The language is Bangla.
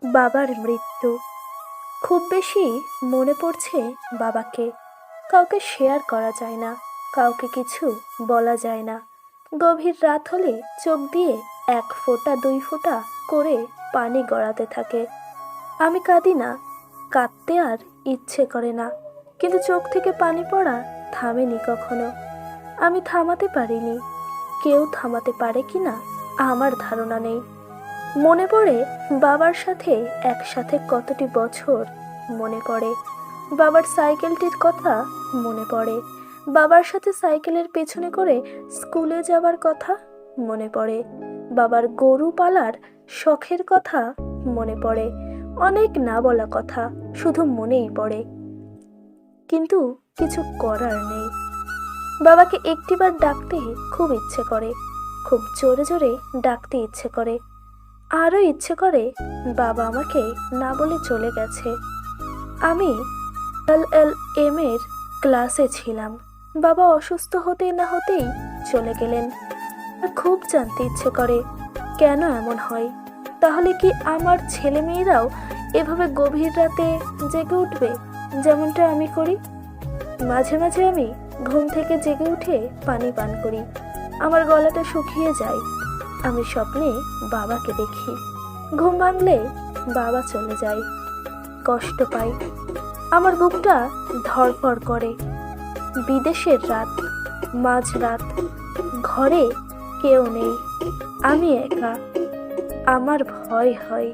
বাবার মৃত্যু। খুব বেশি মনে পড়ছে বাবাকে। কাউকে শেয়ার করা যায় না, কাউকে কিছু বলা যায় না। গভীর রাত হলে চোখ দিয়ে এক ফোঁটা দুই ফোঁটা করে পানি গড়াতে থাকে। আমি কাঁদি না, কাঁদতে আর ইচ্ছে করে না, কিন্তু চোখ থেকে পানি পড়া থামেনি কখনো। আমি থামাতে পারিনি, কেউ থামাতে পারে কি না আমার ধারণা নেই। মনে পড়ে বাবার সাথে একসাথে কতটি বছর, মনে পড়ে বাবার সাইকেলটির কথা, মনে পড়ে বাবার সাথে সাইকেলের পেছনে করে স্কুলে যাবার কথা, মনে পড়ে বাবার গরু পালার শখের কথা, মনে পড়ে অনেক না বলা কথা শুধু মনেই পড়ে, কিন্তু কিছু করার নেই। বাবাকে একটিবার ডাকতে খুব ইচ্ছে করে, খুব জোরে জোরে ডাকতে ইচ্ছে করে। আরও ইচ্ছে করে বাবা আমাকে না বলে চলে গেছে। আমি LLM এর ক্লাসে ছিলাম, বাবা অসুস্থ হতে না হতেই চলে গেলেন। আর খুব জানতে ইচ্ছে করে কেন এমন হয়। তাহলে কি আমার ছেলে মেয়েরাও এভাবে গভীর রাতে জেগে উঠবে যেমনটা আমি করি? মাঝে মাঝে আমি ঘুম থেকে জেগে উঠে পানি পান করি, আমার গলাটা শুকিয়ে যায়। আমি স্বপ্নে বাবাকে দেখি, ঘুম ভাঙলে বাবা চলে যায়। কষ্ট পাই, আমার বুকটা ধড়ফড় করে। বিদেশের রাত, মাঝরাত, ঘরে কেউ নেই, আমি একা। আমার ভয় হয়।